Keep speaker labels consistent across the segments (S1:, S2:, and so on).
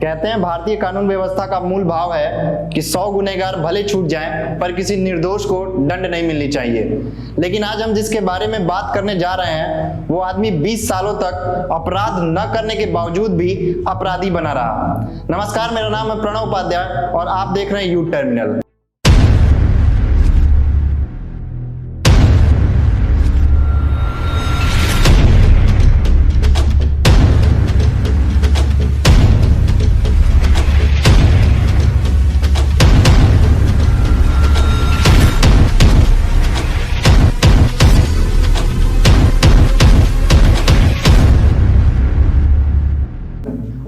S1: कहते हैं भारतीय कानून व्यवस्था का मूल भाव है कि 100 गुनहगार भले छूट जाएं पर किसी निर्दोष को दंड नहीं मिलनी चाहिए। लेकिन आज हम जिसके बारे में बात करने जा रहे हैं वो आदमी 20 सालों तक अपराध न करने के बावजूद भी अपराधी बना रहा। नमस्कार, मेरा नाम है प्रणव उपाध्याय और आप देख रहे हैं यू टर्मिनल।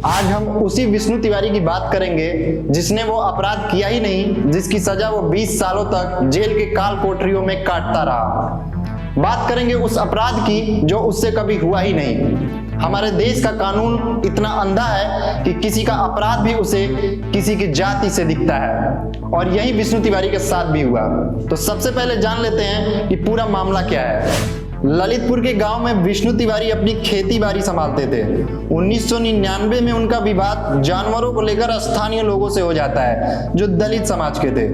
S1: आज हम उसी विष्णु तिवारी की बात करेंगे जिसने वो अपराध किया ही नहीं, जिसकी सजा वो 20 सालों तक जेल के काल कोठरियों में काटता रहा। बात करेंगे उस अपराध की जो उससे कभी हुआ ही नहीं। हमारे देश का कानून इतना अंधा है कि किसी का अपराध भी उसे किसी की जाति से दिखता है और यही विष्णु तिवारी के साथ भी हुआ। तो सबसे पहले जान लेते हैं कि पूरा मामला क्या है। ललितपुर के गांव में विष्णु तिवारी अपनी खेती बाड़ी संभालते थे। 1999 में उनका विवाद जानवरों को लेकर स्थानीय लोगों से हो जाता है जो दलित समाज के थे।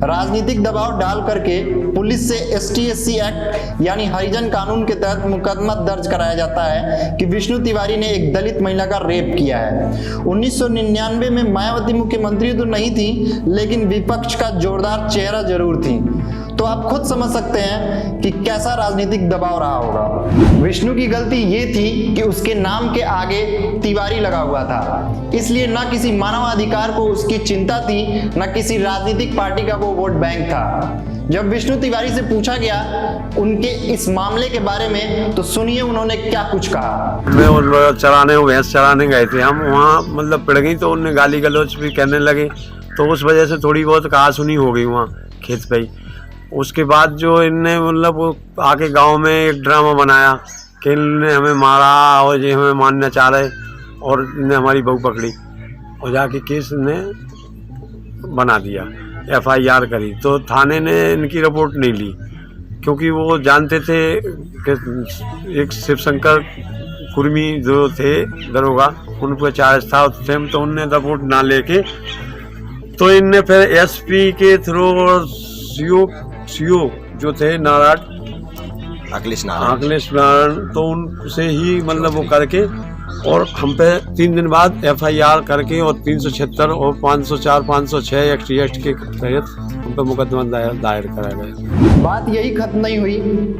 S1: राजनीतिक दबाव डाल करके पुलिस से ST/SC एक्ट यानी हरिजन कानून के तहत मुकदमा दर्ज कराया जाता है कि विष्णु तिवारी ने एक दलित महिला का रेप किया है। 1999 में मायावती मुख्यमंत्री तो नहीं थी, लेकिन विपक्ष का जोरदार चेहरा जरूर थी। तो आप खुद समझ सकते हैं कि कैसा राजनीतिक दबाव रहा होगा। विष्णु की गलती ये थी कि उसके नाम के आगे तिवारी लगा हुआ था, इसलिए न किसी मानवाधिकार को उसकी चिंता थी, न किसी राजनीतिक पार्टी का वो वोट बैंक था। जब विष्णु तिवारी से पूछा गया उनके इस मामले के बारे में तो सुनिए उन्होंने क्या कुछ कहा।
S2: मैं चराने भैंस चराने गए थे हम, वहाँ मतलब पड़ गई तो उनने गाली गलौज भी करने लगे, तो उस वजह से थोड़ी बहुत कहा सुनी हो गई वहाँ खेत पे ही। उसके बाद जो इनने मतलब आके गांव में एक ड्रामा बनाया कि इनने हमें मारा और ये हमें मारना चाह रहे, और इनने हमारी बहू पकड़ी और जाके केस ने बना दिया, FIR करी। तो थाने ने इनकी रिपोर्ट नहीं ली क्योंकि वो जानते थे कि एक शिवशंकर कुर्मी जो थे दरोगा, उन पर चार्ज था उस टाइम, तो उनने रिपोर्ट ना लेके तो इनने फिर SP के थ्रू और सीओ जो थे नारायण अखिलेश नारायण, तो उनसे ही मतलब वो करके और हम पे 3 दिन बाद FIR करके और 376 और 504 506 एक्ट के तहत हम पे मुकदमा दायर कराया गया।
S1: बात यही खत्म नहीं हुई,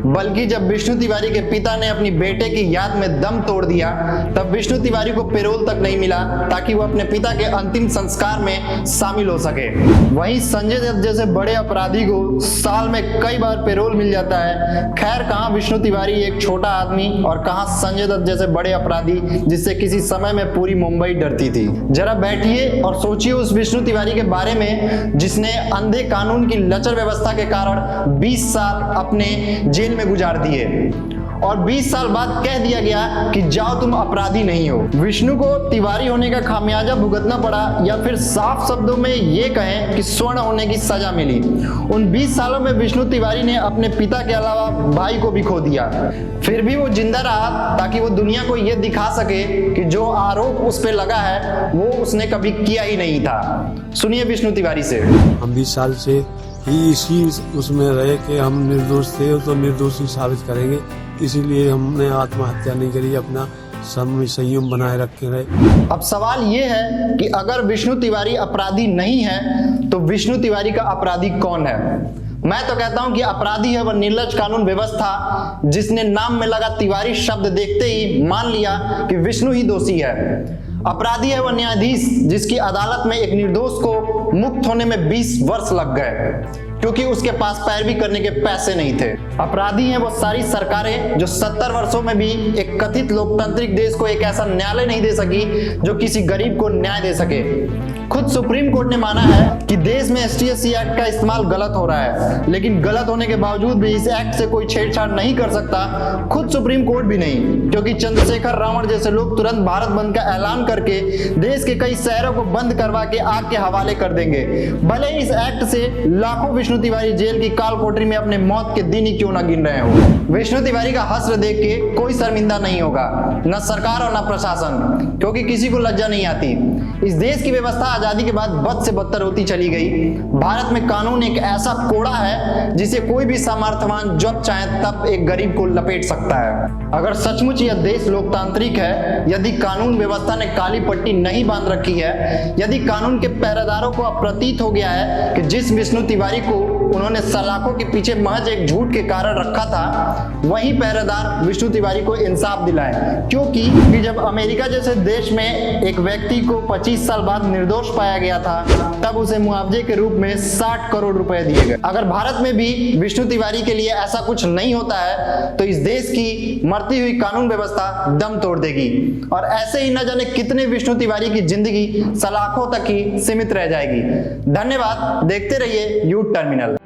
S1: बल्कि जब विष्णु तिवारी के पिता ने अपनी बेटे की याद में दम तोड़ दिया तब विष्णु तिवारी को पैरोल तक नहीं मिला ताकि वो अपने पिता के अंतिम संस्कार में शामिल हो सके। वहीं संजय दत्त जैसे बड़े अपराधी को साल में कई बार पैरोल मिल जाता है। खैर, कहां विष्णु तिवारी एक छोटा आदमी और कहां संजय दत्त जैसे बड़े अपराधी जिससे किसी समय में पूरी मुंबई डरती थी। जरा बैठिए और सोचिए उस विष्णु तिवारी के बारे में जिसने अंधे कानून की लचर व्यवस्था के कारण 20 साल अपने जेल में गुजार दिए और 20 साल बाद कह दिया गया कि जाओ तुम अपराधी नहीं हो। विष्णु को तिवारी होने का खामियाजा भुगतना पड़ा, या फिर साफ शब्दों में ये कहें कि स्वर्ण होने की सजा मिली। उन 20 सालों में विष्णु तिवारी ने अपने पिता के अलावा भाई को भी खो दिया, फिर भी वो जिंदा रहा ताकि वो दुनिया को ये दिखा सके कि जो आरोप उस पर लगा है वो उसने कभी किया ही नहीं था। सुनिए विष्णु तिवारी से।
S2: हम 20 साल से ही इसी उसमें रहे कि हम निर्दोष थे तो निर्दोषी साबित करेंगे, इसीलिए हमने आत्महत्या नहीं करी, अपना संयम बनाए रखे रहे।
S1: अब सवाल ये है कि अगर विष्णु तिवारी अपराधी नहीं है तो विष्णु तिवारी का अपराधी कौन है? मैं तो कहता हूं कि अपराधी है वह निर्लज कानून व्यवस्था जिसने नाम में लगा तिवारी शब्द देखते ही मान लिया कि विष्णु ही दोषी है। अपराधी है वह न्यायाधीश जिसकी अदालत में एक निर्दोष को मुक्त होने में 20 वर्ष लग गए क्योंकि उसके पास पैरवी करने के पैसे नहीं थे। अपराधी हैं वो सारी सरकारें जो 70 वर्षों में भी एक कथित लोकतांत्रिक देश को एक ऐसा न्यायालय नहीं दे सकी जो किसी गरीब को न्याय दे सके। खुद सुप्रीम कोर्ट ने माना है कि देश में ST/SC एक्ट का इस्तेमाल गलत हो रहा है, लेकिन गलत होने के बावजूद भी इस एक्ट से कोई छेड़छाड़ नहीं कर सकता, खुद सुप्रीम कोर्ट भी नहीं, क्योंकि चंद्रशेखर रावण जैसे लोग तुरंत भारत बंद का ऐलान करके देश के कई शहरों को बंद करवा के आग के हवाले कर देंगे। भले इस एक्ट से लाखों विष्णु तिवारी जेल की काल कोठरी में अपने मौत के दिन ही क्यों न गिन रहे हो। विष्णु तिवारी का हश्र देख के कोई शर्मिंदा नहीं होगा, न सरकार और न प्रशासन, क्योंकि किसी को लज्जा नहीं आती। इस देश की व्यवस्था आजादी के बाद बद से बदतर होती चली गई। भारत में कानून एक ऐसा कोड़ा है जिसे कोई भी सामर्थ्यवान जब चाहे तब एक गरीब को लपेट सकता है। अगर सचमुच यह देश लोकतांत्रिक है, यदि कानून व्यवस्था ने काली पट्टी नहीं बांध रखी है, यदि कानून के पहरेदारों को अब प्रतीत हो गया है कि जिस विष्णु तिवारी को उन्होंने सलाखों के पीछे महज एक झूठ के कारण रखा था, वही पहरेदार विष्णु तिवारी को इंसाफ दिलाए। क्योंकि जब अमेरिका जैसे देश में एक व्यक्ति को 25 साल बाद निर्दोष पाया गया था, तब उसे मुआवजे के रूप में 60 करोड़ रुपए दिए गए। अगर भारत में भी विष्णु तिवारी के लिए ऐसा कुछ नहीं होता है तो इस देश की मरती हुई कानून व्यवस्था दम तोड़ देगी और ऐसे ही न जाने कितने विष्णु तिवारी की जिंदगी सलाखों तक ही सीमित रह जाएगी। धन्यवाद। देखते रहिए यू टर्मिनल।